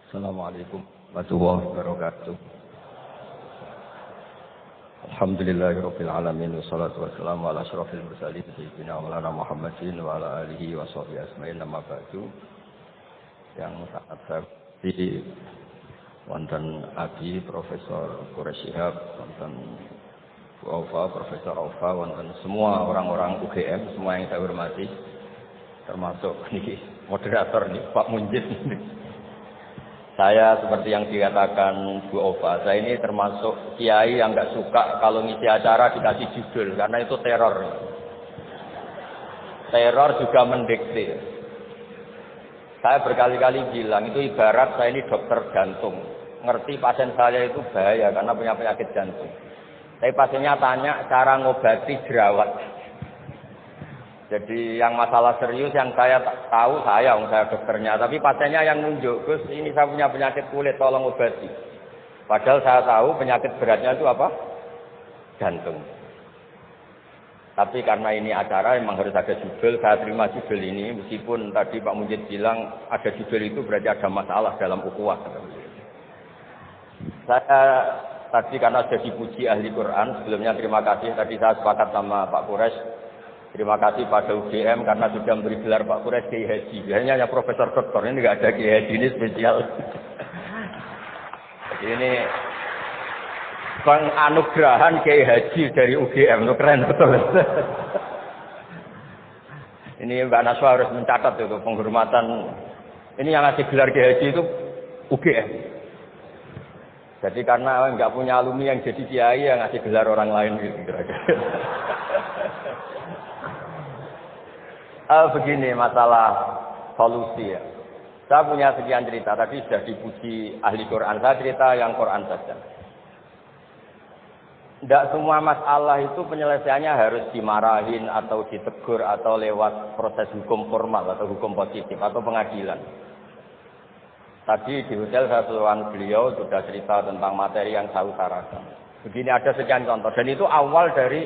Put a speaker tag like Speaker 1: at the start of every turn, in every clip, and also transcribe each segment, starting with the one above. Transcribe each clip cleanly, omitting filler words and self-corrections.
Speaker 1: Assalamualaikum warahmatullahi wabarakatuh. Alhamdulillahirabbil alamin wassalatu wassalamu ala asyrofil mursalin sayyidina Maulana Muhammadin wa ala alihi wa sahbihi ajmain amma ba'du. Yang sangat saya hormati wonten Abi Profesor Quraisy Shihab, wonten Bu Aufa, Profesor Aufa, wonten semua orang-orang UGM, semua yang saya hormati, termasuk niki moderator nih Pak Munjid. Saya seperti yang dikatakan Bu Ova, saya ini termasuk kiai yang nggak suka kalau ngisi acara dikasih judul, karena itu teror. Teror juga mendikte. Saya berkali-kali bilang, itu ibarat saya ini dokter jantung. Ngerti pasien saya itu bahaya karena punya penyakit jantung. Tapi pasiennya tanya cara ngobati jerawat. Jadi yang masalah serius yang saya tahu saya dokternya, tapi pasiennya yang nunjuk, Gus ini saya punya penyakit kulit, tolong obati. Padahal saya tahu penyakit beratnya itu apa? Jantung. Tapi karena ini acara memang harus ada judul, saya terima judul ini, meskipun tadi Pak Munjid bilang ada judul itu berarti ada masalah dalam ukhuwah. Saya tadi karena sudah dipuji ahli Quran, sebelumnya terima kasih, tadi saya sepakat sama Pak Quraisy. Terima kasih pada UGM karena sudah memberi gelar Pak Quraisy Kiai Haji. Biasanya hanya Profesor Doktor, ini nggak ada Kiai Haji, ini spesial. Ini penganugerahan Kiai Haji dari UGM, itu keren betul. Ini Mbak Naswa harus mencatat itu penghormatan. Ini yang ngasih gelar Kiai Haji itu UGM. Jadi karena nggak punya alumni yang jadi kiai, yang ngasih gelar orang lain gitu kira-kira. Begini masalah solusi ya. Saya punya sekian cerita, tadi sudah dipuji ahli Quran. Saya cerita yang Quran saja. Tidak semua masalah itu penyelesaiannya harus dimarahin atau ditegur atau lewat proses hukum formal atau hukum positif atau pengadilan. Tadi di hotel saya seruan beliau sudah cerita tentang materi yang saya utarakan. Begini ada sekian contoh dan itu awal dari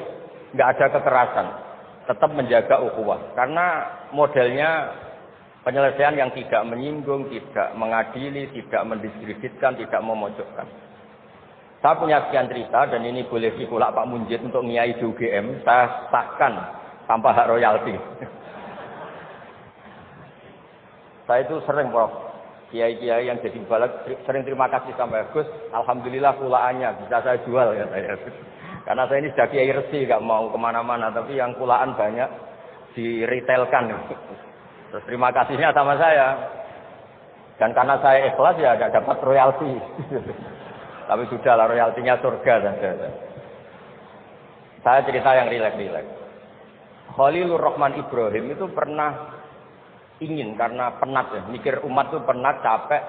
Speaker 1: nggak ada kekerasan. Tetap menjaga ukhuwah karena modelnya penyelesaian yang tidak menyinggung, tidak mengadili, tidak mendiskreditkan, tidak memojokkan. Saya punya sekian cerita dan ini boleh dikulak Pak Munjid untuk ngiai di UGM, saya sahkan tanpa hak royalti. Saya itu sering Prof, kiai-kiai yang jadi balik sering terima kasih sama Gus, alhamdulillah kulaannya bisa saya jual ya saya. Karena saya ini sudah kiai resi, nggak mau kemana-mana, tapi yang kulaan banyak diretailkan. Terus terima kasihnya sama saya. Dan karena saya ikhlas ya nggak dapat royalti. Tapi sudahlah royaltinya surga saja. Saya cerita yang rileks-rileks. Khalilur Rahman Ibrahim itu pernah ingin karena penat ya, mikir umat itu penat, capek,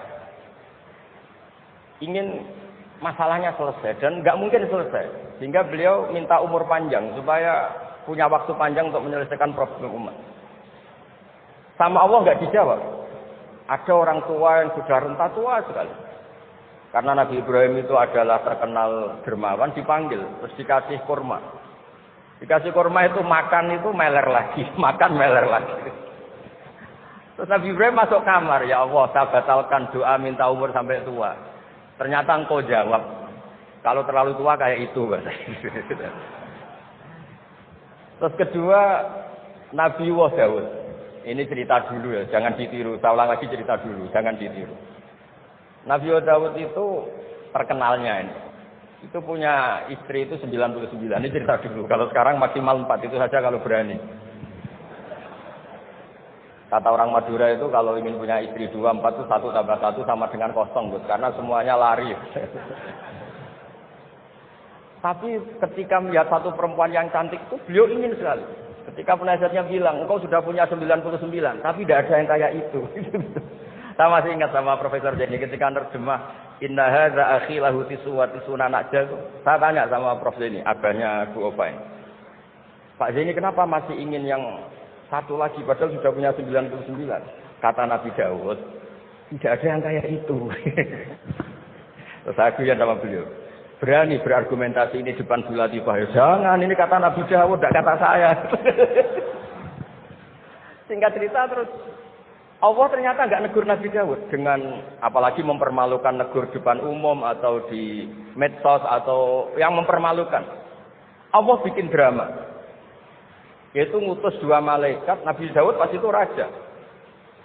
Speaker 1: ingin masalahnya selesai dan nggak mungkin selesai. Sehingga beliau minta umur panjang supaya punya waktu panjang untuk menyelesaikan problem umat. Sama Allah nggak dijawab. Ada orang tua yang sudah renta tua sekali. Karena Nabi Ibrahim itu adalah terkenal dermawan, dipanggil terus dikasih kurma. Dikasih kurma itu makan itu meler lagi, makan meler lagi. Terus Nabi Ibrahim masuk kamar, ya Allah, saya batalkan doa minta umur sampai tua. Ternyata engkau jawab, kalau terlalu tua kayak itu. Terus kedua, Nabi Daud. Ini cerita dulu ya, jangan ditiru. Saya ulang lagi cerita dulu, jangan ditiru. Nabi Daud itu terkenalnya ini. Itu punya istri itu 99. Ini cerita dulu. Kalau sekarang maksimal 4 itu saja kalau berani. Kata orang Madura itu kalau ingin punya istri 2, 4 itu 1 tambah 1 sama dengan 0, Gus. Karena semuanya lari. Tapi ketika melihat satu perempuan yang cantik itu beliau ingin sekali. Ketika penasihatnya bilang, engkau sudah punya 99, tapi tidak ada yang kayak itu. Saya masih ingat sama Profesor Jenny ketika nerjemah Inna hadza akhi lahu tisuna najah. Saya tanya sama Prof Jenny, abahnya Bu Ova ini. Pak Jenny kenapa masih ingin yang satu lagi padahal sudah punya 99? Kata Nabi Daud, tidak ada yang kayak itu. Terus saya guyon sama beliau. Berani berargumentasi ini depan Bu Latifah. Jangan, ini kata Nabi Daud, tidak kata saya. Singkat cerita terus Allah ternyata nggak negur Nabi Daud dengan apalagi mempermalukan negur depan umum atau di medsos atau yang mempermalukan. Allah bikin drama. Yaitu ngutus 2 malaikat, Nabi Daud pas itu raja.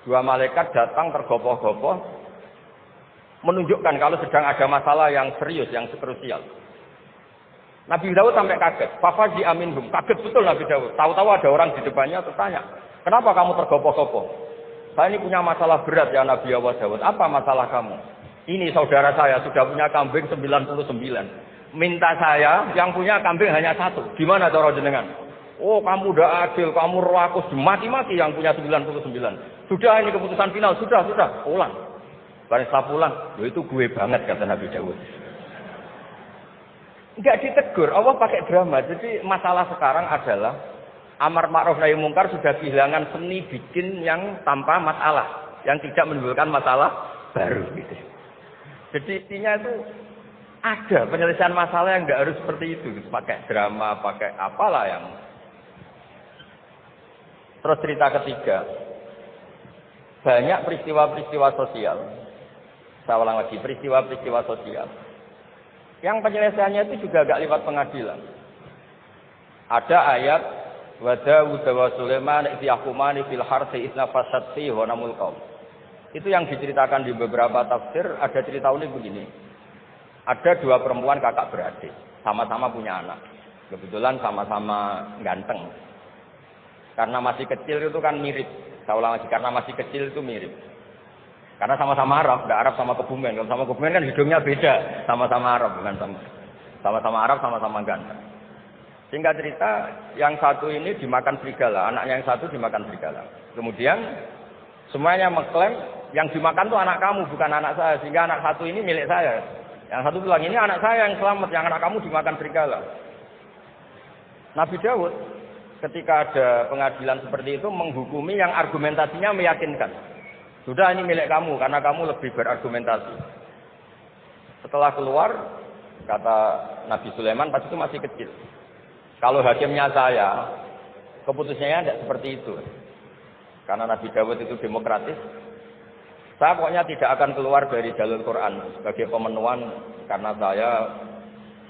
Speaker 1: 2 malaikat datang tergopoh-gopoh menunjukkan kalau sedang ada masalah yang serius, yang krusial. Nabi Daud sampai kaget. Fafaji aminhum. Kaget betul Nabi Daud. Tahu-tahu ada orang di depannya bertanya, kenapa kamu tergopoh-gopoh? Saya ini punya masalah berat ya Nabi Allah Daud. Apa masalah kamu? Ini saudara saya sudah punya kambing 99. Minta saya yang punya kambing hanya 1. Gimana cara jenengan? Oh kamu udah adil, kamu rakus, mati-mati yang punya 99. Sudah ini keputusan final, sudah, pulang. Barang setelah pulang, itu gue banget kata Nabi Daud. Enggak ditegur, Allah pakai drama. Jadi masalah sekarang adalah amar ma'ruf nahi mungkar sudah kehilangan seni bikin yang tanpa masalah, yang tidak menimbulkan masalah baru gitu. Jadi intinya itu ada penyelesaian masalah yang enggak harus seperti itu, gitu. Pakai drama, pakai apalah yang. Terus cerita ketiga, banyak peristiwa-peristiwa sosial. Saya ulang lagi, peristiwa-peristiwa sosial. Yang penyelesaiannya itu juga agak lewat pengadilan. Ada ayat wa Daud wa Sulaiman yahkumani fil harthi idza fasad fihi wa namul qaum. Itu yang diceritakan di beberapa tafsir, ada cerita unik begini. Ada 2 perempuan kakak beradik, sama-sama punya anak. Kebetulan sama-sama ganteng. Karena masih kecil itu kan mirip. Saya ulang lagi, karena masih kecil itu mirip. Karena sama-sama Arab, enggak Arab sama Kebumen. Kalau sama Kebumen kan hidungnya beda, sama-sama Arab bukan sama-sama Arab, sama-sama ganteng. Singkat cerita, yang satu ini dimakan serigala, anaknya yang satu dimakan serigala. Kemudian semuanya mengklaim yang dimakan itu anak kamu, bukan anak saya. Sehingga anak satu ini milik saya. Yang satu bilang, ini anak saya yang selamat, yang anak kamu dimakan serigala. Nabi Daud ketika ada pengadilan seperti itu menghukumi yang argumentasinya meyakinkan. Sudah ini milik kamu karena kamu lebih berargumentasi. Setelah keluar, kata Nabi Sulaiman pas itu masih kecil. Kalau hakimnya saya, keputusannya tidak seperti itu. Karena Nabi Daud itu demokratis. Saya pokoknya tidak akan keluar dari jalur Quran sebagai pemenuhan karena saya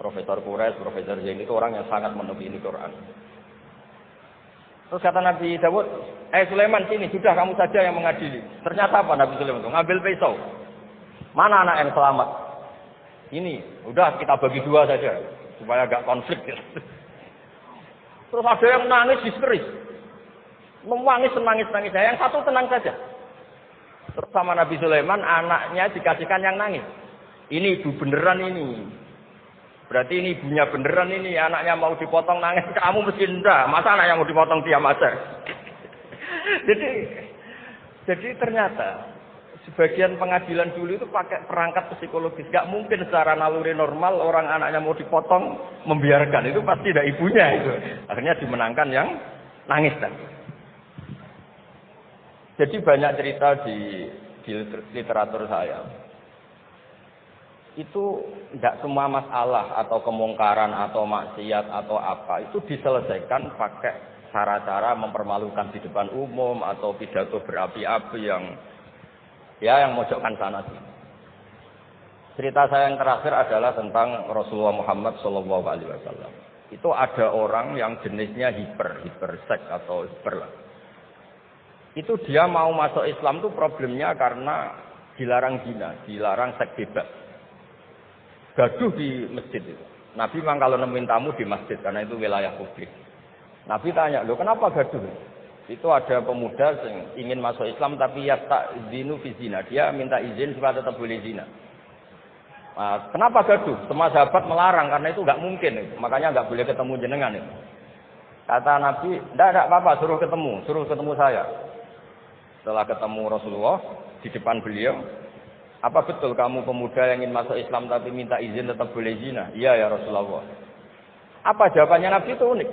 Speaker 1: Profesor Quraisy, Profesor Zain itu orang yang sangat menuhi Quran. Terus kata Nabi Daud, Sulaiman sini, sudah kamu saja yang mengadili. Ternyata apa Nabi Sulaiman itu? Ngambil pisau. Mana anak yang selamat? Ini, udah kita bagi 2 saja. Supaya agak konflik. Terus ada yang nangis histeris. Menangis. Yang satu tenang saja. Terus sama Nabi Sulaiman, anaknya dikasihkan yang nangis. Ini ibu beneran ini. Berarti ini ibunya beneran ini, anaknya mau dipotong nangis, kamu mesti enggak. Masa anaknya mau dipotong diam aja. Jadi ternyata sebagian pengadilan dulu itu pakai perangkat psikologis. Gak mungkin secara naluri normal orang anaknya mau dipotong membiarkan. Itu pasti tidak ibunya itu. Akhirnya dimenangkan yang nangis tadi. Jadi banyak cerita di literatur saya. Itu tidak semua masalah atau kemungkaran atau maksiat atau apa itu diselesaikan pakai cara-cara mempermalukan di depan umum atau pidato berapi-api yang mojokkan sana sih. Cerita saya yang terakhir adalah tentang Rasulullah Muhammad SAW. Itu ada orang yang jenisnya hiperseks atau hiper lah. Itu dia mau masuk Islam tuh problemnya karena dilarang zina, dilarang seks bebas. Gaduh di masjid itu. Nabi memang kalau nemuin tamu di masjid karena itu wilayah publik. Nabi tanya, "Loh kenapa gaduh?" Itu ada pemuda yang ingin masuk Islam tapi ya tak zinu fi zina. Dia minta izin supaya tetap boleh zina. Nah, kenapa gaduh? Semua sahabat melarang karena itu enggak mungkin. Makanya enggak boleh ketemu jenengan itu. Kata Nabi, "Enggak apa-apa, suruh ketemu saya." Setelah ketemu Rasulullah di depan beliau, "Apa betul kamu pemuda yang ingin masuk Islam tapi minta izin tetap boleh zina?" "Iya ya Rasulullah." Apa jawabannya Nabi itu unik.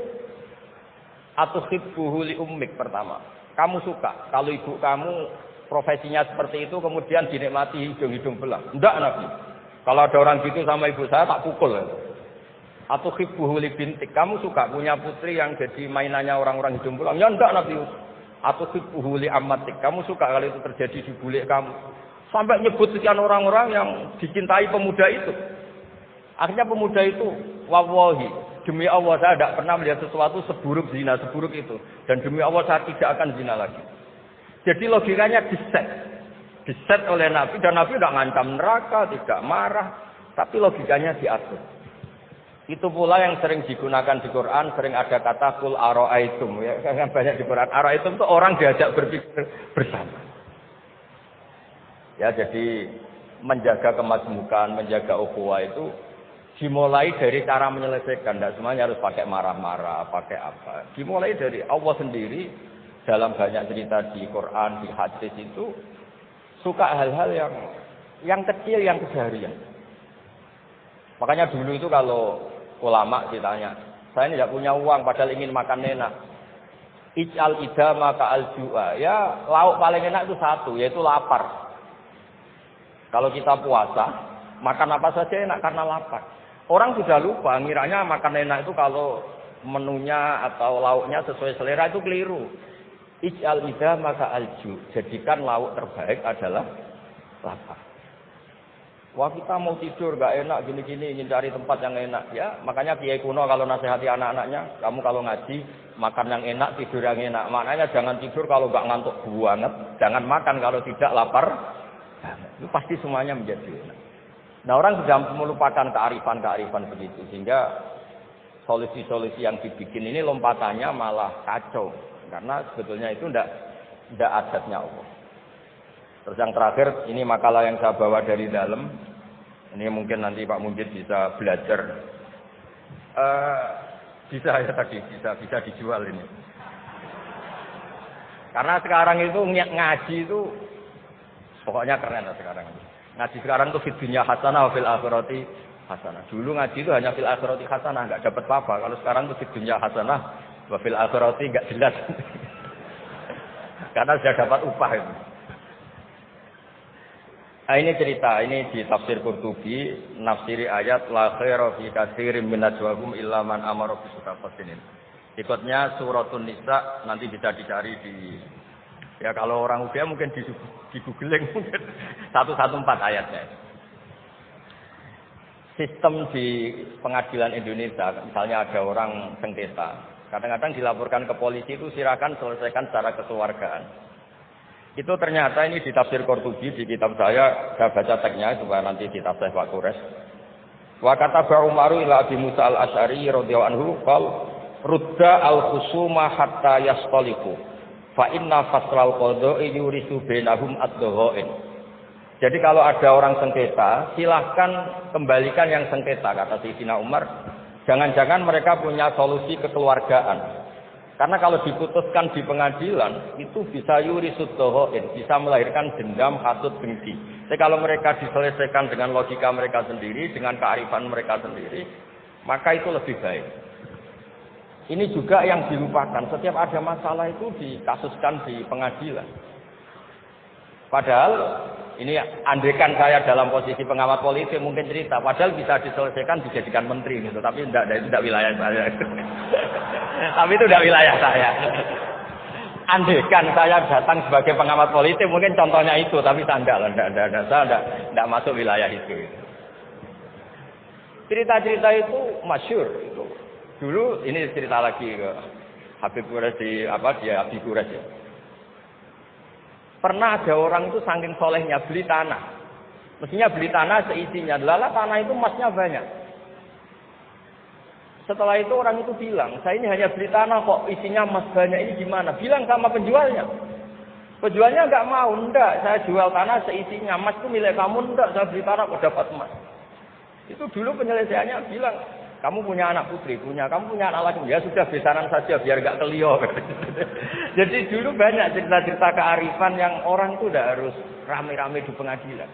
Speaker 1: Atuhibbuhu li ummik pertama. Kamu suka kalau ibu kamu profesinya seperti itu kemudian dinikmati hidung-hidung belang? Enggak Nabi. Kalau ada orang gitu sama ibu saya tak pukul. Atuhibbuhu li bintik. Kamu suka punya putri yang jadi mainannya orang-orang hidung belang? Ya enggak Nabi. Atau hubuli amatik. Kamu suka kalau itu terjadi di bule kamu. Sampai nyebut sekian orang-orang yang dicintai pemuda itu. Akhirnya pemuda itu, wallahi, demi Allah saya tidak pernah melihat sesuatu seburuk zina, seburuk itu. Dan demi Allah saya tidak akan zina lagi. Jadi logikanya diset oleh Nabi. Dan Nabi tidak ngancam neraka, tidak marah. Tapi logikanya diatur. Itu pula yang sering digunakan di Quran, sering ada kata kul aro'aitum. Ya, kan banyak di Quran. Aro'aitum itu orang diajak berpikir bersama. Ya, jadi menjaga kemajmukan, menjaga ukhuwah itu dimulai dari cara menyelesaikan. Tidak semuanya harus pakai marah-marah, pakai apa. Dimulai dari Allah sendiri dalam banyak cerita di Quran, di hadis itu suka hal-hal yang kecil, yang keseharian. Makanya dulu itu kalau ulama ditanya, saya ini tidak punya uang padahal ingin makan enak. Ij'al idama ka'al ju'a. Ya, lauk paling enak itu satu, yaitu lapar. Kalau kita puasa, makan apa saja enak karena lapar. Orang sudah lupa, ngiranya makan enak itu kalau menunya atau lauknya sesuai selera itu keliru. Ij'al idama ka'al ju'. Jadikan lauk terbaik adalah lapar. Wah kita mau tidur gak enak gini-gini ingin cari tempat yang enak ya makanya kiai kuno kalau nasihati anak-anaknya kamu kalau ngaji makan yang enak tidur yang enak maknanya jangan tidur kalau gak ngantuk banget jangan makan kalau tidak lapar itu pasti semuanya menjadi enak. Nah orang sudah melupakan kearifan begitu sehingga solusi-solusi yang dibikin ini lompatannya malah kacau karena sebetulnya itu tidak adatnya Allah. Terus yang terakhir, ini makalah yang saya bawa dari dalam. Ini mungkin nanti Pak Munjid bisa belajar. Bisa ya tadi, bisa dijual ini. Karena sekarang itu ngaji itu, pokoknya keren lah sekarang. Ngaji sekarang itu fid dunya hasanah wa fil akhirati hasanah. Dulu ngaji itu hanya fil akhirati hasanah, nggak dapat apa-apa. Kalau sekarang itu fid dunya hasanah wa fil akhirati nggak jelas. Karena sudah dapat upah itu. Nah, ini cerita, ini di tafsir Qurtubi, nafsiri ayat la khaira fi katsirin min najwahum illa man amara bi sadaqatin. Ikutnya suratun Nisa, nanti bisa dicari di ya kalau orang udah mungkin di googling mungkin 114 ayatnya. Sistem di pengadilan Indonesia, misalnya ada orang sengketa, kadang-kadang dilaporkan ke polisi itu silakan selesaikan secara kekeluargaan. Itu ternyata ini di tafsir Qurtubi di kitab saya baca teksnya supaya nanti ditafsir Pak Kures. Wa kataba Umaru ila Abi Musa al-Asy'ari radhiyallahu anhu qal rudda al-khusuma hatta yastaliqu fa inna faslal qada'i yurisu bainahum ad-dhawain. Jadi kalau ada orang sengketa, silahkan kembalikan yang sengketa kata Sayyidina Umar. Jangan-jangan mereka punya solusi kekeluargaan. Karena kalau diputuskan di pengadilan, itu bisa yurisud dhawain, bisa melahirkan dendam, hasud, dengki. Jadi kalau mereka diselesaikan dengan logika mereka sendiri, dengan kearifan mereka sendiri, maka itu lebih baik. Ini juga yang dilupakan. Setiap ada masalah itu dikasuskan di pengadilan. Padahal ini andaikan saya dalam posisi pengamat politik mungkin cerita, padahal bisa diselesaikan dijadikan menteri gitu, tapi itu tidak wilayah saya. Tapi itu tidak wilayah saya. Andaikan saya datang sebagai pengamat politik mungkin contohnya itu, tapi saya tidak masuk wilayah itu. Cerita-cerita itu masyhur itu. Dulu ini cerita lagi ke Habib Qures di Habib Qures ya. Pernah ada orang itu saking solehnya beli tanah. Mestinya beli tanah seisinya. Lala tanah itu emasnya banyak. Setelah itu orang itu bilang, saya ini hanya beli tanah kok isinya emas banyak ini gimana? Bilang sama penjualnya. Penjualnya nggak mau, enggak. Saya jual tanah seisinya. Emas itu milik kamu, enggak. Saya beli tanah kok dapat emas. Itu dulu penyelesaiannya bilang, kamu punya anak putri, kamu punya anak laki, ya sudah besaran saja biar gak kelio. Jadi dulu banyak cerita-cerita kearifan yang orang itu udah harus rame-rame di pengadilan.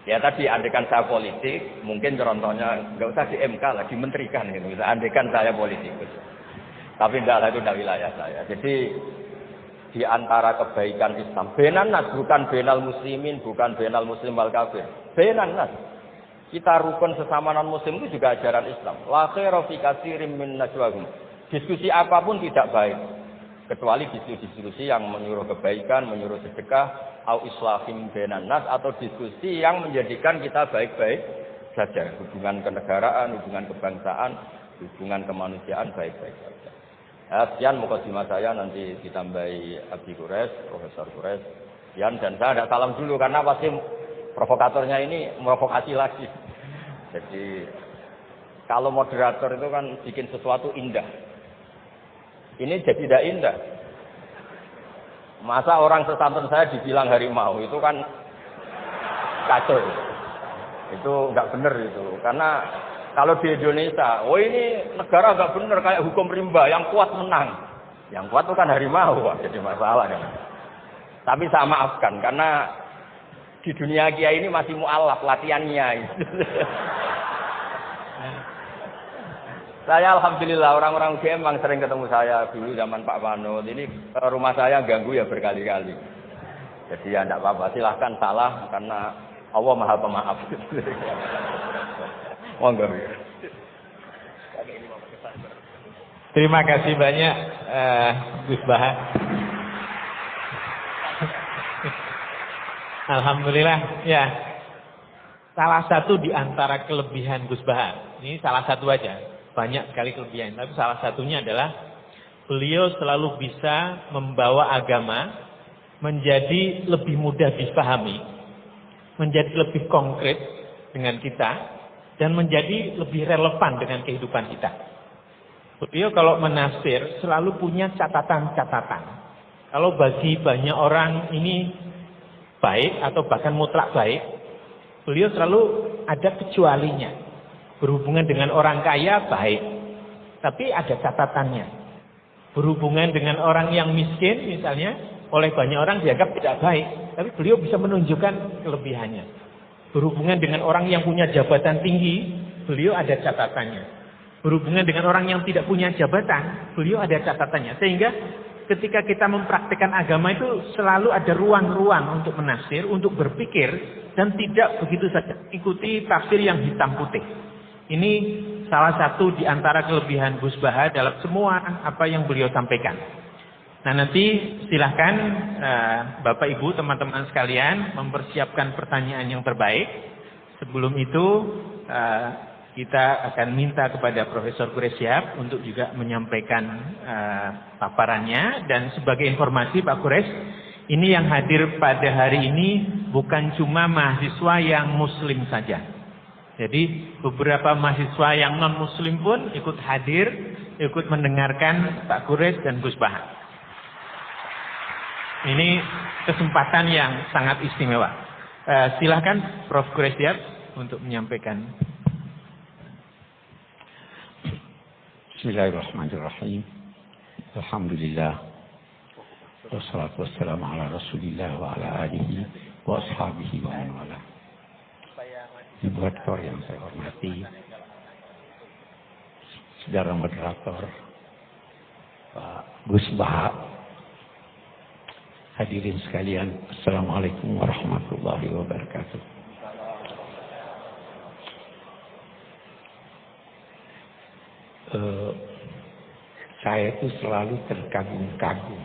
Speaker 1: Ya tadi andaikan saya politik, mungkin contohnya nggak usah di MK lah, dimenterikan gitu. Andaikan saya politikus. Tapi enggak, itu enggak wilayah saya. Jadi di antara kebaikan Islam, benan nas bukan benal muslimin, bukan benal muslim wal kafir. Benan nas. Kita rukun sesama non muslim itu juga ajaran Islam. La khaira fi katsirin min najwahum Diskusi apapun tidak baik. Kecuali diskusi yang menyuruh kebaikan, menyuruh sedekah, au islahim bainan nas, atau diskusi yang menjadikan kita baik-baik saja. Hubungan kenegaraan, hubungan kebangsaan, hubungan kemanusiaan baik-baik saja. Sekian mukadimah saya, nanti ditambahi Abdi Quraisy, Profesor Quraisy. Sekian, dan saya tidak salam dulu karena pasti provokatornya ini provokasi lagi. Jadi kalau moderator itu kan bikin sesuatu indah. Ini jadi tidak indah. Masa orang sesantun saya dibilang harimau, itu kan kacau. Itu nggak benar itu. Karena kalau di Indonesia, oh ini negara nggak benar kayak hukum rimba, yang kuat menang. Yang kuat itu kan harimau, jadi masalah kan. Tapi saya maafkan karena di dunia kiai ini masih mualaf latihannya. Saya alhamdulillah orang-orang UGM memang sering ketemu saya dulu zaman Pak Panut. Ini rumah saya ganggu ya berkali-kali. Jadi ya tidak apa-apa, silahkan salah karena Allah Maha Pemaaf. Monggo.
Speaker 2: Terima kasih banyak Gus Baha. Alhamdulillah ya. Salah satu di antara kelebihan Gus Baha, ini salah satu aja. Banyak sekali kelebihan, tapi salah satunya adalah beliau selalu bisa membawa agama menjadi lebih mudah dipahami, menjadi lebih konkret dengan kita, dan menjadi lebih relevan dengan kehidupan kita. Beliau kalau menafsir selalu punya catatan-catatan. Kalau bagi banyak orang ini baik atau bahkan mutlak baik, beliau selalu ada kecualinya. Berhubungan dengan orang kaya baik, tapi ada catatannya. Berhubungan dengan orang yang miskin misalnya, oleh banyak orang dianggap tidak baik, tapi beliau bisa menunjukkan kelebihannya. Berhubungan dengan orang yang punya jabatan tinggi, beliau ada catatannya. Berhubungan dengan orang yang tidak punya jabatan, beliau ada catatannya. Sehingga ketika kita mempraktikkan agama itu selalu ada ruang-ruang untuk menafsir, untuk berpikir, dan tidak begitu saja ikuti tafsir yang hitam putih. Ini salah satu di antara kelebihan Gus Baha dalam semua apa yang beliau sampaikan. Nah nanti silahkan Bapak Ibu teman-teman sekalian mempersiapkan pertanyaan yang terbaik. Sebelum itu kita akan minta kepada Profesor Quraisy untuk juga menyampaikan paparannya. Dan sebagai informasi Pak Quraisy, ini yang hadir pada hari ini bukan cuma mahasiswa yang muslim saja. Jadi beberapa mahasiswa yang non-muslim pun ikut hadir, ikut mendengarkan Pak Quraisy dan Gus Baha. Ini kesempatan yang sangat istimewa. Silakan Prof. Quraisy untuk menyampaikan.
Speaker 3: Bismillahirrahmanirrahim. Alhamdulillah. Wassalatu wassalamu ala Rasulillah wa ala alihi wa ashabihi wa man wala. Ibu Rektor yang saya hormati, saudara moderator, Pak Gus Baha, hadirin sekalian, Assalamualaikum warahmatullahi wabarakatuh. Saya itu selalu terkagum-kagum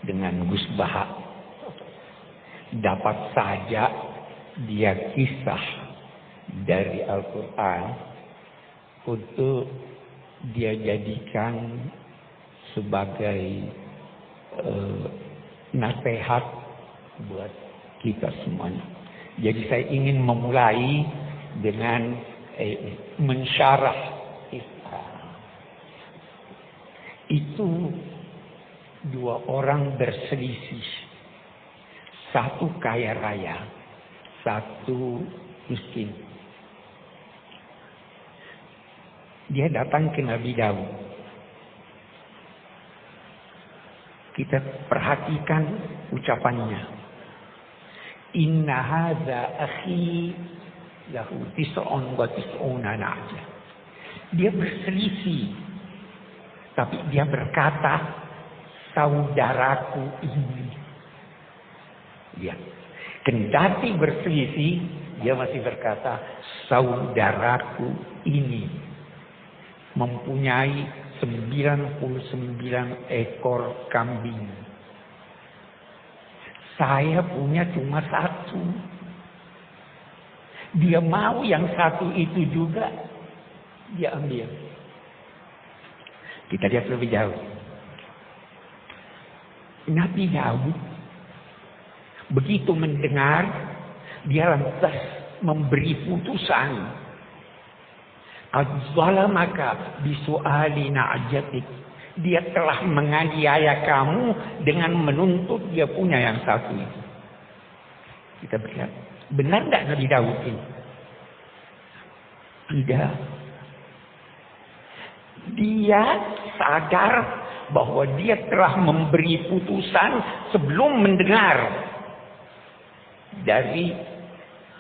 Speaker 3: dengan Gus Baha. Dapat saja dia kisah dari Al-Quran untuk dia jadikan sebagai nasihat buat kita semuanya. Jadi saya ingin memulai dengan mensyarah Islam. Itu dua orang berselisih. Satu kaya raya, satu miskin. Dia datang ke Nabi Daud. Kita perhatikan ucapannya. Inna hadza akhi lahu tis'un wa tis'una na'ja. Dia berselisih. Tapi dia berkata, saudaraku ini. Ya. Kendati berselisih, dia masih berkata, saudaraku ini mempunyai 99 ekor kambing. Saya punya cuma satu. Dia mau yang satu itu juga, dia ambil. Kita lihat lebih jauh. Nabi Daud begitu mendengar, dia lantas memberi putusan. Az-zalamaka bisu'ali na'jatik. Dia telah menganiaya kamu dengan menuntut dia punya yang satu itu. Kita lihat. Benar tidak Nabi Daud ini? Tidak. Dia sadar bahwa dia telah memberi putusan sebelum mendengar dari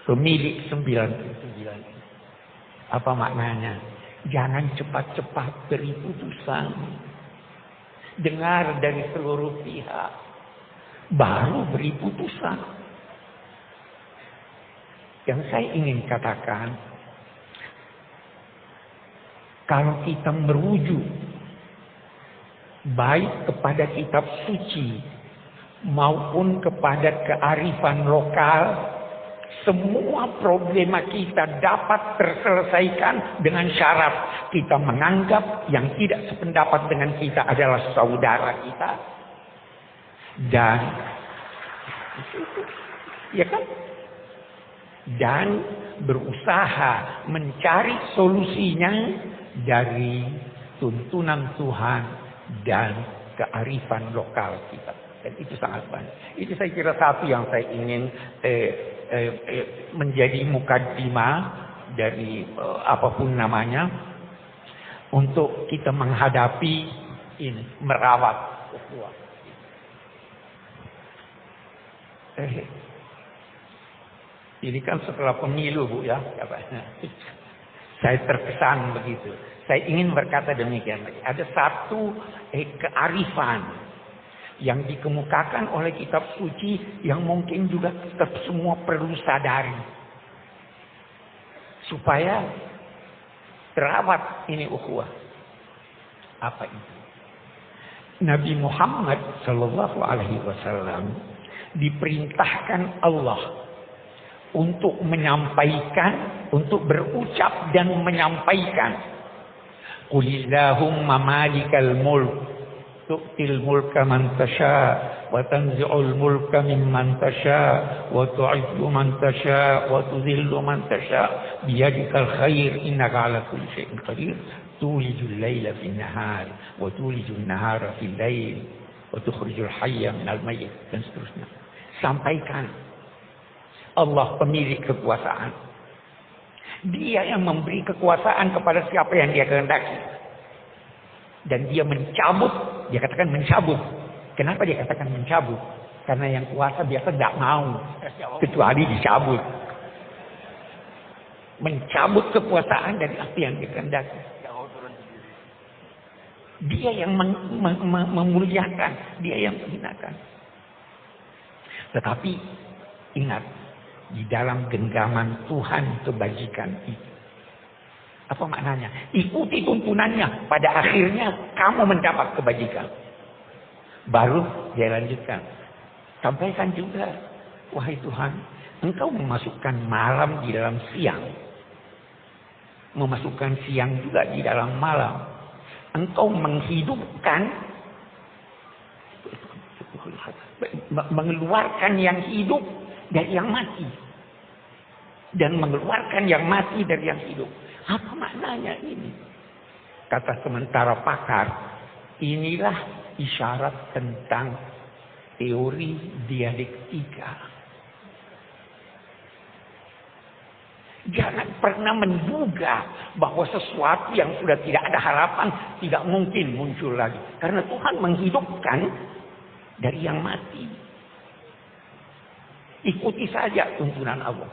Speaker 3: pemilik 99. Apa maknanya? Jangan cepat-cepat beri putusan. Dengar dari seluruh pihak, baru beri putusan. Yang saya ingin katakan, kalau kita merujuk baik kepada kitab suci maupun kepada kearifan lokal, semua problema kita dapat terselesaikan dengan syarat kita menganggap yang tidak sependapat dengan kita adalah saudara kita. Dan ya kan? Dan berusaha mencari solusinya dari tuntunan Tuhan dan kearifan lokal kita. Dan itu sangat banyak. Itu saya kira satu yang saya ingin menjadi mukaddimah dari apapun namanya untuk kita menghadapi ini, merawat ukhuwah. Ini kan setelah pemilu Bu ya, saya terkesan begitu. Saya ingin berkata demikian. Ada satu kearifan yang dikemukakan oleh kitab suci yang mungkin juga kita semua perlu sadari supaya terawat ini ukhuwah. Apa itu? Nabi Muhammad sallallahu alaihi wasallam diperintahkan Allah untuk menyampaikan, untuk berucap dan menyampaikan, Qulillahumma malikal mulk tu'til mulka man tasha wa tanzi'ul mulka mimman tasha wa tu'izzu man tasha wa tudhillu man tasha biyadikal khair innaka 'ala kulli syai'in qadir tulijul laila fin nahar wa tulijul nahara fil lail wa tukhrijul hayya minal mayyit dan seterusnya. Sampaikan, Allah pemilik kekuasaan. Dia yang memberi kekuasaan kepada siapa yang dia kehendaki. Dan dia mencabut, dia katakan mencabut. Kenapa dia katakan mencabut? Karena yang kuasa biasa tidak mau, kecuali dicabut. Mencabut kekuasaan dari apa yang dia kehendaki. Dia yang memuliakan, dia yang menghinakan. Tetapi ingat, di dalam genggaman Tuhan kebajikan itu. Apa maknanya? Ikuti tuntunannya. Pada akhirnya kamu mendapat kebajikan. Baru dia lanjutkan. Sampaikan juga. Wahai Tuhan, Engkau memasukkan malam di dalam siang. Memasukkan siang juga di dalam malam. Engkau menghidupkan. Mengeluarkan yang hidup dari yang mati. Dan mengeluarkan yang mati dari yang hidup. Apa maknanya ini? Kata sementara pakar, inilah isyarat tentang teori dialektika. Jangan pernah menduga bahwa sesuatu yang sudah tidak ada harapan tidak mungkin muncul lagi. Karena Tuhan menghidupkan dari yang mati. Ikuti saja tuntunan Allah.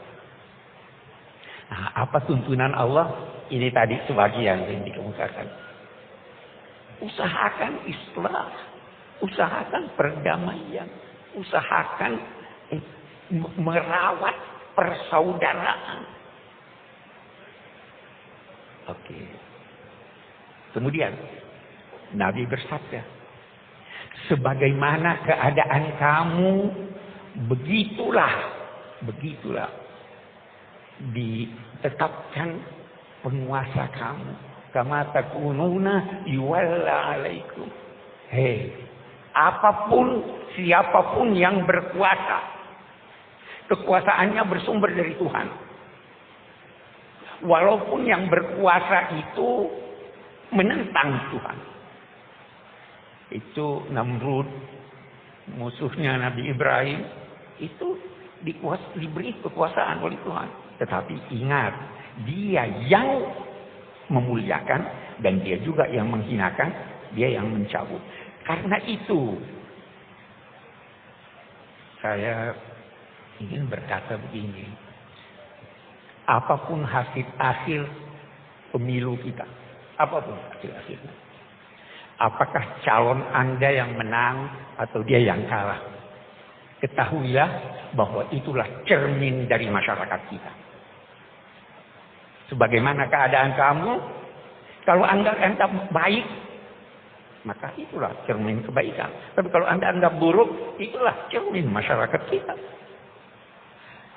Speaker 3: Nah, apa tuntunan Allah? Ini tadi sebagian yang dikemukakan. Usahakan islah, usahakan perdamaian, usahakan merawat persaudaraan. Oke. Kemudian Nabi bersabda, sebagaimana keadaan kamu, begitulah ditetapkan penguasa kamu. Kama takununa yuwalla alaikum. Apapun, siapapun yang berkuasa, kekuasaannya bersumber dari Tuhan. Walaupun yang berkuasa itu menentang Tuhan. Itu Namrud, musuhnya Nabi Ibrahim, itu diberi kekuasaan oleh Tuhan. Tetapi ingat, dia yang memuliakan dan dia juga yang menghinakan, dia yang mencabut. Karena itu saya ingin berkata begini, apapun hasil akhir pemilu kita, apapun hasil akhirnya, apakah calon Anda yang menang atau dia yang kalah, ketahuilah bahwa itulah cermin dari masyarakat kita. Sebagaimana keadaan kamu, kalau Anda anggap baik, maka itulah cermin kebaikan. Tapi kalau Anda anggap buruk, itulah cermin masyarakat kita.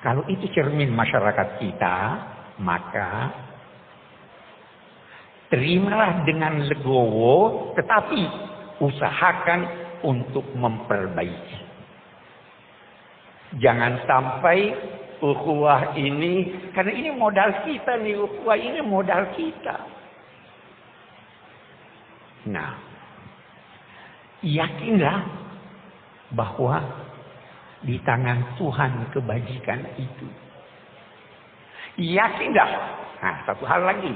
Speaker 3: Kalau itu cermin masyarakat kita, maka terimalah dengan legowo, tetapi usahakan untuk memperbaiki. Jangan sampai ukhuwah ini, karena ini modal kita nih, ukhuwah ini modal kita. Nah, yakinlah bahwa di tangan Tuhan kebajikan itu. Yakinlah. Nah, satu hal lagi.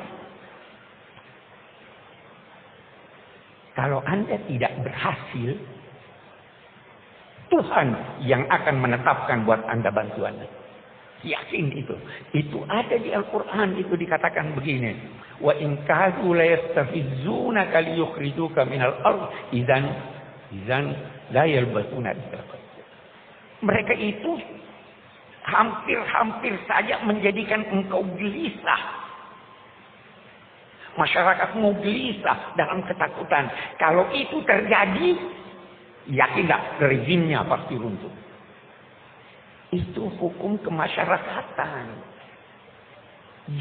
Speaker 3: Kalau Anda tidak berhasil, Tuhan yang akan menetapkan buat Anda bantuannya. Yakin itu. Itu ada di Al-Quran, itu dikatakan begini. Wa in kadu la yastafizzunaka liyukhrijuka minal ardh idzan la yalbasuna. Mereka itu hampir saja menjadikan engkau gelisah. Masyarakatmu gelisah dalam ketakutan. Kalau itu terjadi, yakinlah rezimnya pasti runtuh. Itu hukum kemasyarakatan.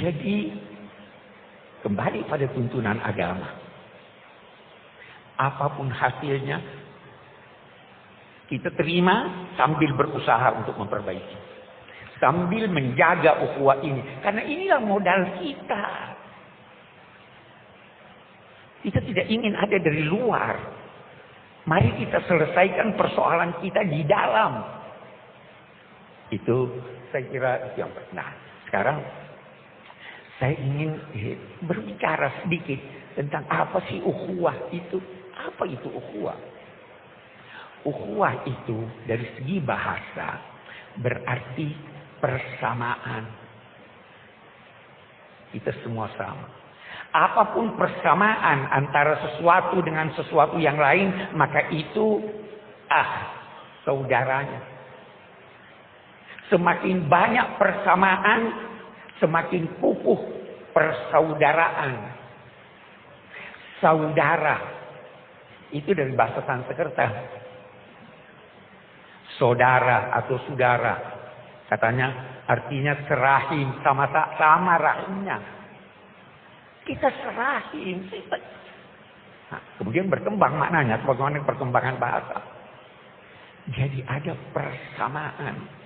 Speaker 3: Jadi kembali pada tuntunan agama. Apapun hasilnya, kita terima sambil berusaha untuk memperbaiki. Sambil menjaga ukhuwah ini. Karena inilah modal kita. Kita tidak ingin ada dari luar. Mari kita selesaikan persoalan kita di dalam. Itu saya kira yang pertama. Nah, sekarang saya ingin berbicara sedikit tentang apa sih ukhuwah itu. Apa itu ukhuwah? Ukhuwah itu dari segi bahasa berarti persamaan. Kita semua sama. Apapun persamaan antara sesuatu dengan sesuatu yang lain, maka itu saudaranya. Semakin banyak persamaan, semakin kukuh persaudaraan. Saudara. Itu dari bahasa Sanskerta. Saudara atau saudara. Katanya artinya serahim, sama rahimnya. Kita serahim. Nah, kemudian berkembang maknanya, sebagaimana perkembangan bahasa. Jadi ada persamaan.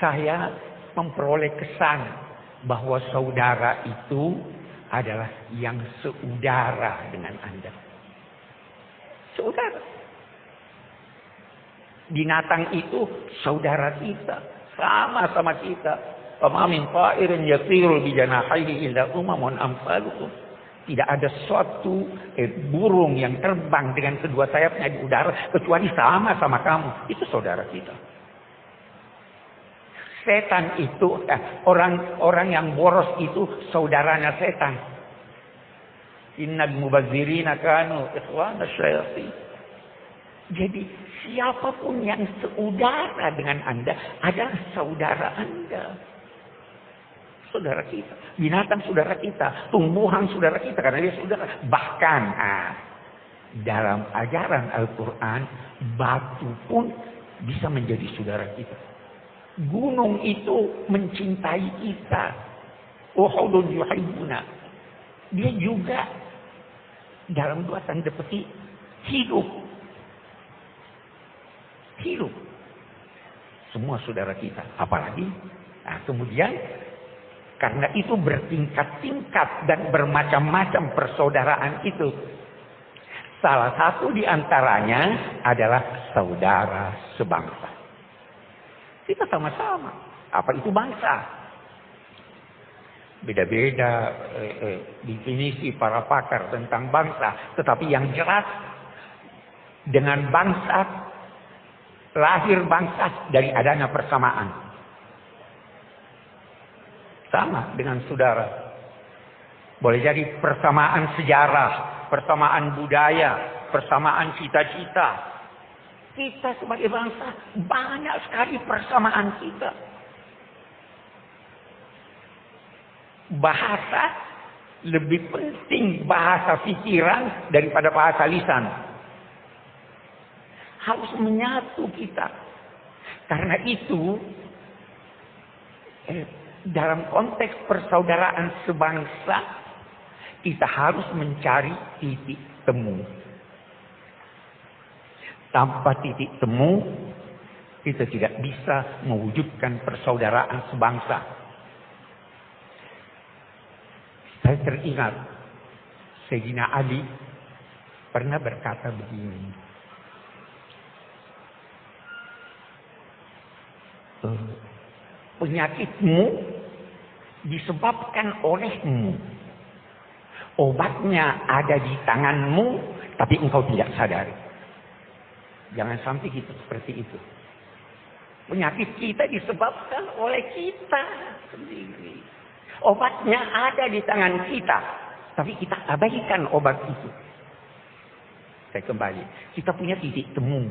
Speaker 3: Saya memperoleh kesan bahwa saudara itu adalah yang seudara dengan Anda. Saudara. Binatang itu saudara kita. Sama-sama kita. Wa min ta'irin yatiru bi janahihi illa umamun amsalukum. Tidak ada suatu burung yang terbang dengan kedua sayapnya di udara kecuali sama-sama kamu. Itu saudara kita. Setan itu, orang yang boros itu saudaranya setan. Innal mubazzirina kanu ikhwana syayatin. Jadi siapapun yang seudara dengan Anda adalah saudara Anda. Saudara kita. Binatang saudara kita. Tumbuhan saudara kita. Karena dia saudara. Bahkan dalam ajaran Al-Quran, batu pun bisa menjadi saudara kita. Gunung itu mencintai kita. Uhudun yuhibbuna. Dia juga dalam dua tanda petik hidup. Hidup. Semua saudara kita. Apalagi, nah kemudian karena itu bertingkat-tingkat dan bermacam-macam persaudaraan itu. Salah satu di antaranya adalah saudara sebangsa. Kita sama-sama. Apa itu bangsa? Beda-beda definisi para pakar tentang bangsa. Tetapi yang jelas, dengan bangsa, lahir bangsa dari adanya persamaan. Sama dengan saudara. Boleh jadi persamaan sejarah, persamaan budaya, persamaan cita-cita. Kita sebagai bangsa banyak sekali persamaan kita. Bahasa lebih penting bahasa pikiran daripada bahasa lisan. Harus menyatu kita. Karena itu dalam konteks persaudaraan sebangsa, kita harus mencari titik temu. Tanpa titik temu, kita tidak bisa mewujudkan persaudaraan sebangsa. Saya teringat, Sayyidina Ali pernah berkata begini. Penyakitmu disebabkan olehmu. Obatnya ada di tanganmu, tapi engkau tidak sadari. Jangan sampai kita seperti itu. Penyakit kita disebabkan oleh kita sendiri. Obatnya ada di tangan kita, tapi kita abaikan obat itu. Saya kembali. Kita punya titik temu.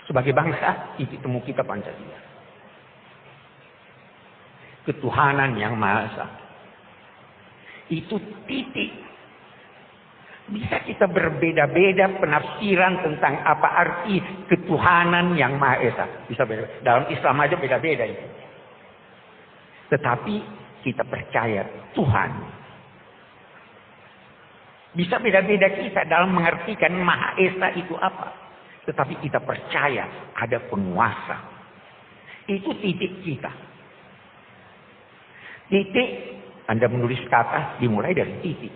Speaker 3: Sebagai bangsa, titik temu kita Pancasila. Ketuhanan yang Maha Esa. Itu titik. Bisa kita berbeda-beda penafsiran tentang apa arti ketuhanan yang Maha Esa. Bisa beda. Dalam Islam aja beda-beda itu. Tetapi kita percaya Tuhan. Bisa beda-beda kita dalam mengartikan Maha Esa itu apa. Tetapi kita percaya ada penguasa. Itu titik kita. Titik, Anda menulis kata dimulai dari titik.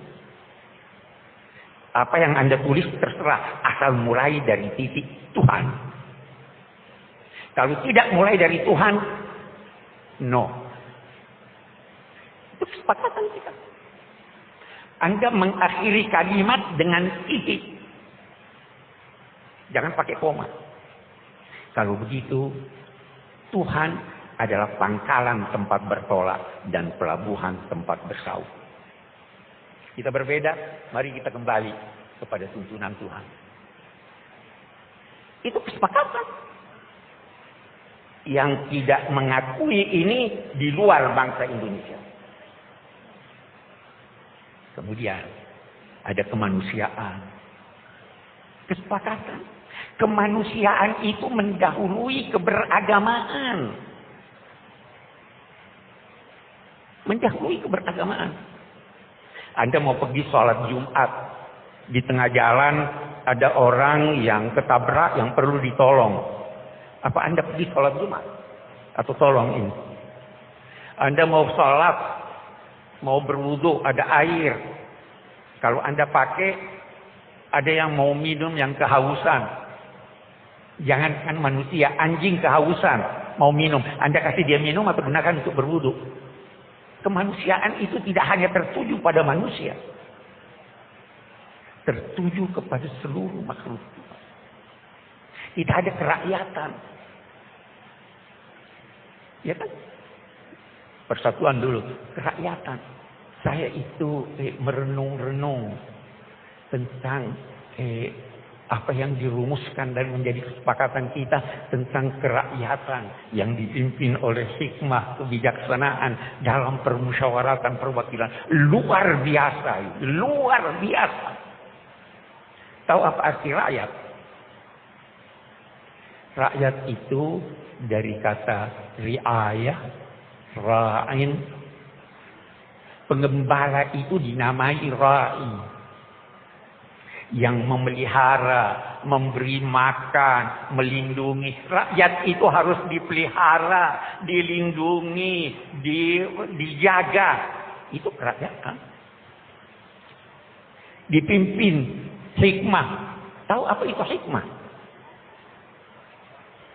Speaker 3: Apa yang Anda tulis terserah, asal mulai dari titik Tuhan. Kalau tidak mulai dari Tuhan, no. Itu kesepakatan kita. Anda mengakhiri kalimat dengan titik. Jangan pakai koma. Kalau begitu, Tuhan adalah pangkalan tempat bertolak dan pelabuhan tempat bersau. Kita berbeda, mari kita kembali kepada tuntunan Tuhan. Itu kesepakatan. Yang tidak mengakui ini di luar bangsa Indonesia. Kemudian ada kemanusiaan. Kesepakatan. Kemanusiaan itu mendahului keberagamaan. Mendahului keberagamaan. Anda mau pergi sholat Jumat. Di tengah jalan ada orang yang ketabrak yang perlu ditolong. Apa Anda pergi sholat Jumat? Atau tolong ini? Anda mau sholat, mau berwudu, ada air. Kalau Anda pakai, ada yang mau minum yang kehausan. Jangankan manusia, anjing kehausan, mau minum. Anda kasih dia minum atau gunakan untuk berwudu. Kemanusiaan itu tidak hanya tertuju pada manusia. Tertuju kepada seluruh makhluk. Tidak ada kerakyatan. Ya kan? Persatuan dulu. Kerakyatan. Saya itu merenung-renung tentang apa yang dirumuskan dan menjadi kesepakatan kita tentang kerakyatan yang dipimpin oleh hikmah kebijaksanaan dalam permusyawaratan perwakilan. Luar biasa. Luar biasa. Tahu apa arti rakyat? Rakyat itu dari kata riayah, ra'in. Pengembala itu dinamai ra'i. Yang memelihara, memberi makan, melindungi. Rakyat itu harus dipelihara, dilindungi, dijaga. Itu rakyat kan? Dipimpin, hikmah. Tahu apa itu hikmah?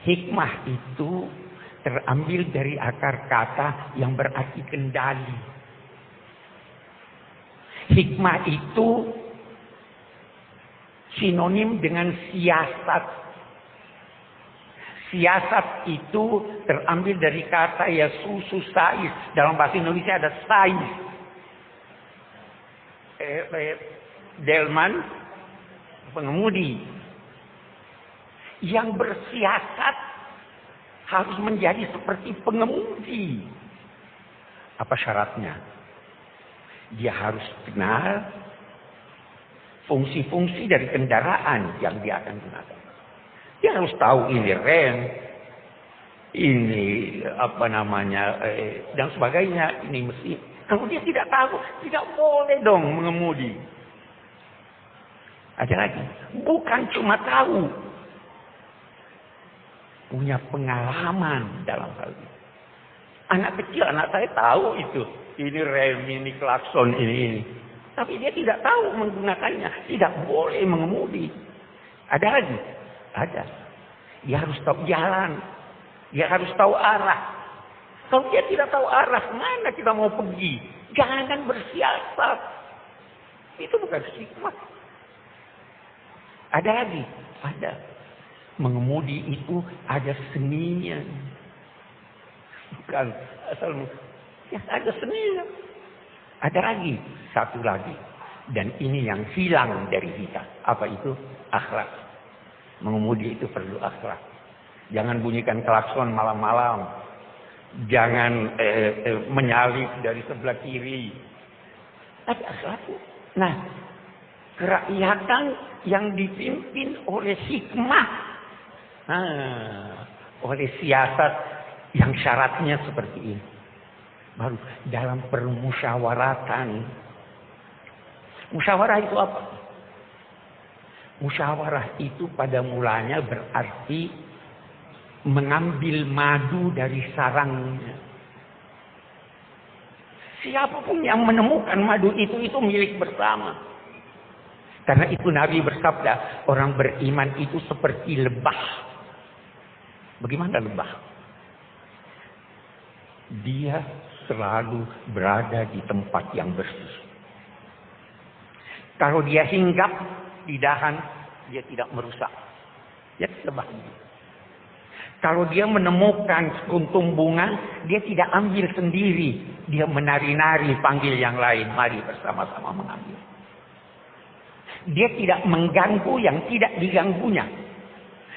Speaker 3: Hikmah itu terambil dari akar kata yang berarti kendali. Hikmah itu sinonim dengan siasat. Siasat itu terambil dari kata yasusu sais. Dalam bahasa Indonesia ada sais. Delman, pengemudi. Yang bersiasat harus menjadi seperti pengemudi. Apa syaratnya? Dia harus kenal fungsi-fungsi dari kendaraan yang dia akan gunakan. Dia harus tahu ini rem, ini dan sebagainya, ini mesin. Kalau dia tidak tahu, tidak boleh dong mengemudi. Ada lagi, bukan cuma tahu, punya pengalaman dalam hal ini. Anak kecil, anak saya tahu itu. Ini rem, ini klakson, ini. Tapi dia tidak tahu menggunakannya. Tidak boleh mengemudi. Ada lagi? Ada. Dia harus tahu jalan. Dia harus tahu arah. Kalau dia tidak tahu arah, mana kita mau pergi? Jangan bersiasat. Itu bukan hikmah. Ada lagi? Ada. Mengemudi itu ada seninya. Bukan asal ya, ada seninya. Ada lagi, satu lagi. Dan ini yang hilang dari kita. Apa itu? Akhlak. Mengemudi itu perlu akhlak. Jangan bunyikan klakson malam-malam. Jangan menyalip dari sebelah kiri. Tapi akhlak. Nah, kerakyatan yang dipimpin oleh hikmah. Oleh siasat yang syaratnya seperti ini. Baru dalam permusyawaratan. Musyawarah itu apa? Musyawarah itu pada mulanya berarti mengambil madu dari sarangnya. Siapapun yang menemukan madu itu milik bersama. Karena itu Nabi bersabda, orang beriman itu seperti lebah. Bagaimana lebah? Dia selalu berada di tempat yang bersih. Kalau dia hinggap di dahan, dia tidak merusak. Dia lebah. Kalau dia menemukan sekuntum bunga, dia tidak ambil sendiri. Dia menari-nari panggil yang lain. Mari bersama-sama mengambil. Dia tidak mengganggu yang tidak diganggunya.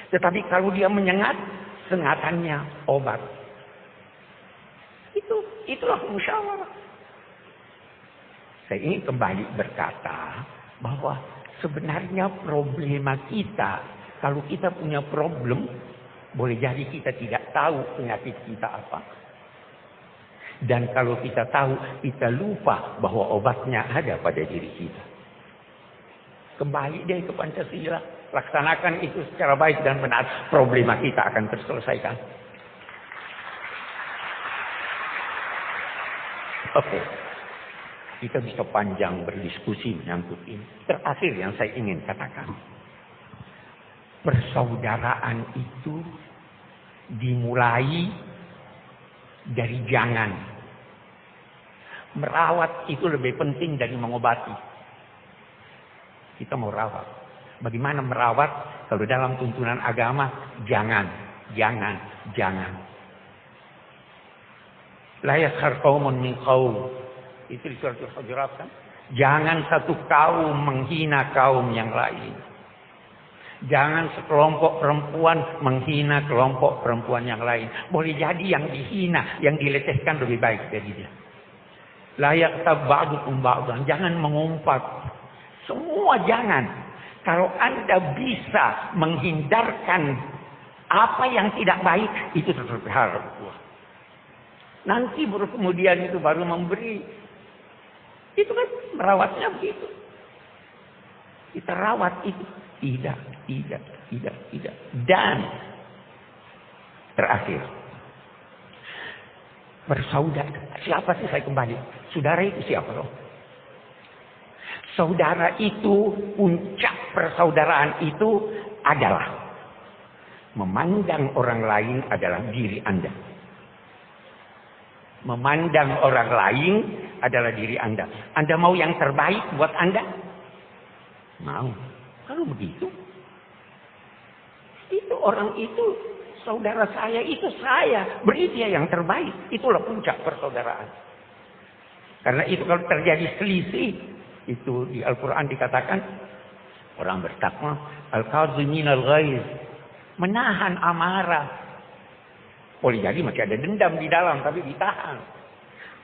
Speaker 3: Tetapi kalau dia menyengat, sengatannya obat. Itulah musyawarah. Saya ingin kembali berkata bahwa sebenarnya problema kita, kalau kita punya problem, boleh jadi kita tidak tahu penyakit kita apa. Dan kalau kita tahu, kita lupa bahwa obatnya ada pada diri kita. Kembali deh ke Pancasila. Laksanakan itu secara baik dan benar. Problema kita akan terselesaikan. Oke. Kita bisa panjang berdiskusi menyangkut ini. Terakhir yang saya ingin katakan. Persaudaraan itu dimulai dari jangan. Merawat itu lebih penting dari mengobati. Kita mau rawat. Bagaimana merawat? Kalau dalam tuntunan agama, jangan. La yaskhar qaumun min qaum. Itu di surat Al-Hujurat kan? Jangan satu kaum menghina kaum yang lain. Jangan sekelompok perempuan menghina kelompok perempuan yang lain. Boleh jadi yang dihina, yang dilecehkan lebih baik dari dia. La yaghtab ba'dukum ba'dan. Jangan mengumpat. Semua jangan. Kalau Anda bisa menghindarkan apa yang tidak baik, itu terpelihara ukhuwah. Nanti baru kemudian itu baru memberi. Itu kan merawatnya begitu. Kita rawat itu. Tidak. Dan terakhir, bersaudara. Siapa sih, saya kembali? Saudara itu siapa loh? Saudara itu, puncak persaudaraan itu adalah memandang orang lain adalah diri Anda. Memandang orang lain adalah diri Anda. Anda mau yang terbaik buat Anda? Mau. Kalau begitu, itu orang itu, saudara saya itu saya. Beri dia yang terbaik. Itulah puncak persaudaraan. Karena itu kalau terjadi selisih, itu di Al-Quran dikatakan, orang bertakwa, al-kaziminal ghaiz, menahan amarah. Boleh jadi masih ada dendam di dalam, tapi ditahan.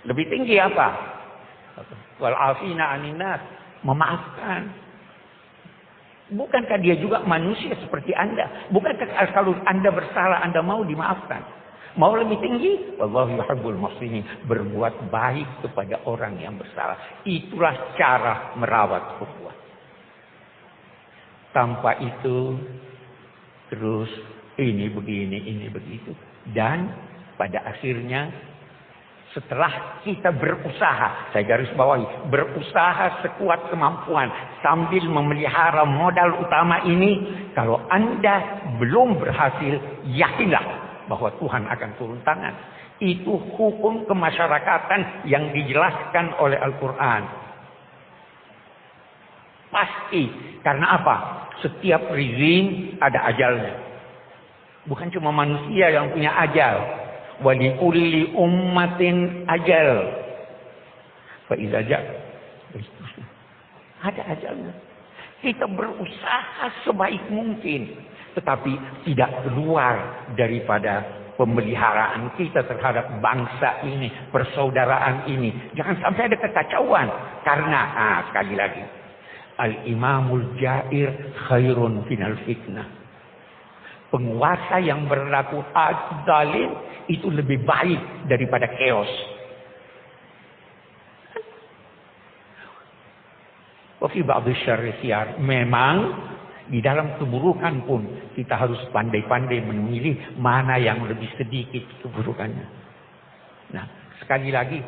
Speaker 3: Lebih tinggi apa? Wal afina anin nas, memaafkan. Bukankah dia juga manusia seperti Anda? Bukankah kalau Anda bersalah, Anda mau dimaafkan? Mau lebih tinggi? Wallahu yuhibbul muhsinin. Berbuat baik kepada orang yang bersalah. Itulah cara merawat ukhuwah. Tanpa itu, terus ini begini, ini begitu. Dan pada akhirnya, setelah kita berusaha, saya garis bawahi, berusaha sekuat kemampuan sambil memelihara modal utama ini, kalau Anda belum berhasil, yakinlah bahwa Tuhan akan turun tangan. Itu hukum kemasyarakatan yang dijelaskan oleh Al-Quran. Pasti. Karena apa? Setiap rezim ada ajalnya. Bukan cuma manusia yang punya ajal. Walikulli ummatin ajal. Faiza ja. Ada ajalnya. Kita berusaha sebaik mungkin, tetapi tidak keluar daripada pemeliharaan kita terhadap bangsa ini, persaudaraan ini. Jangan sampai ada kekacauan. Karena, sekali lagi, al-imamul jair khairun minal fitnah. Penguasa yang berlaku zalim itu lebih baik daripada chaos. Wa fi ba'dhi syarri siyar. Memang di dalam keburukan pun kita harus pandai-pandai memilih mana yang lebih sedikit keburukannya. Nah, sekali lagi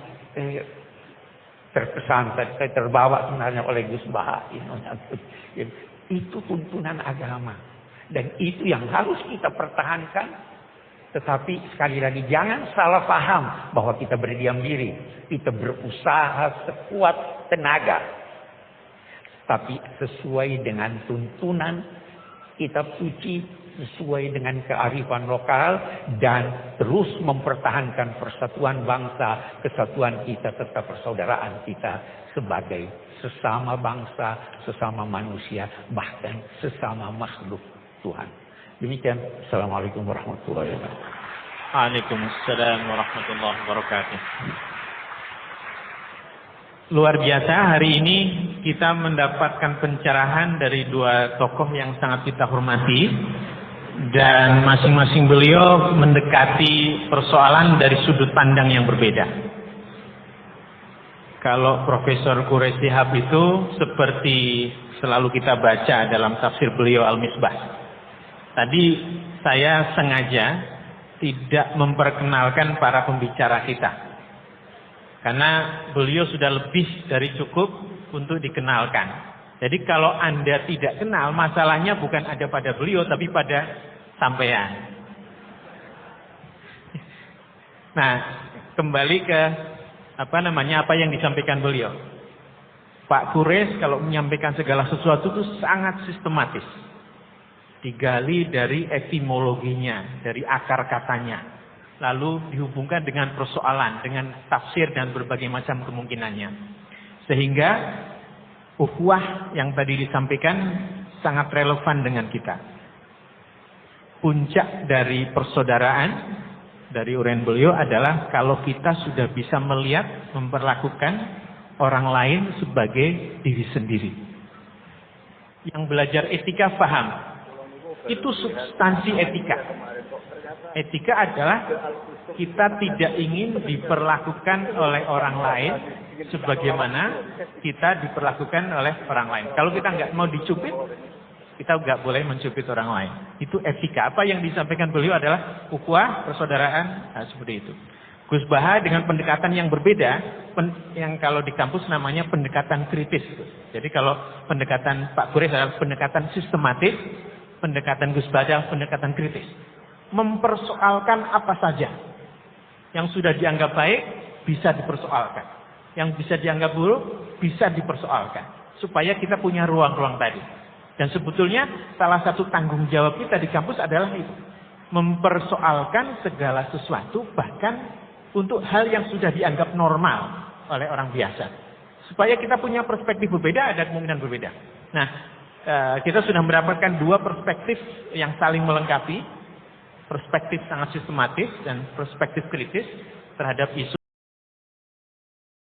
Speaker 3: terkesan, saya terbawa sebenarnya oleh Gus Baha. Itu tuntunan agama. Dan itu yang harus kita pertahankan. Tetapi sekali lagi jangan salah paham bahwa kita berdiam diri. Kita berusaha sekuat tenaga. Tapi sesuai dengan tuntunan kitab suci, sesuai dengan kearifan lokal, dan terus mempertahankan persatuan bangsa, kesatuan kita, serta persaudaraan kita sebagai sesama bangsa, sesama manusia, bahkan sesama makhluk Tuhan. Demikian. Assalamualaikum warahmatullahi wabarakatuh.
Speaker 2: Waalaikumsalam warahmatullahi wabarakatuh. Luar biasa, hari ini kita mendapatkan pencerahan dari dua tokoh yang sangat kita hormati. Dan masing-masing beliau mendekati persoalan dari sudut pandang yang berbeda. Kalau Profesor Quraisy Shihab itu seperti selalu kita baca dalam tafsir beliau Al-Misbah. Tadi saya sengaja tidak memperkenalkan para pembicara kita. Karena beliau sudah lebih dari cukup untuk dikenalkan. Jadi kalau Anda tidak kenal, masalahnya bukan ada pada beliau, tapi pada sampean. Nah, kembali ke apa yang disampaikan beliau. Pak Quraisy kalau menyampaikan segala sesuatu itu sangat sistematis. Digali dari etimologinya, dari akar katanya. Lalu dihubungkan dengan persoalan, dengan tafsir dan berbagai macam kemungkinannya. Sehingga ukhuwah yang tadi disampaikan sangat relevan dengan kita. Puncak dari persaudaraan dari uraian beliau adalah kalau kita sudah bisa melihat, memperlakukan orang lain sebagai diri sendiri. yang belajar etika paham. Itu substansi etika. Etika adalah kita tidak ingin diperlakukan oleh orang lain sebagaimana kita diperlakukan oleh orang lain. Kalau kita nggak mau dicubit, kita nggak boleh mencubit orang lain. Itu etika. Apa yang disampaikan beliau adalah ukhuwah, persaudaraan, seperti itu. Gus Baha dengan pendekatan yang berbeda, yang kalau di kampus namanya pendekatan kritis. Jadi kalau pendekatan Pak Kures adalah pendekatan sistematis, pendekatan Gus Baha adalah pendekatan kritis. Mempersoalkan apa saja. Yang sudah dianggap baik, bisa dipersoalkan. Yang bisa dianggap buruk, bisa dipersoalkan. Supaya kita punya ruang-ruang tadi. Dan sebetulnya salah satu tanggung jawab kita di kampus adalah itu. Mempersoalkan segala sesuatu, bahkan untuk hal yang sudah dianggap normal oleh orang biasa. Supaya kita punya perspektif berbeda, ada kemungkinan berbeda. Nah, kita sudah mendapatkan dua perspektif yang saling melengkapi. Perspektif sangat sistematis dan perspektif kritis terhadap isu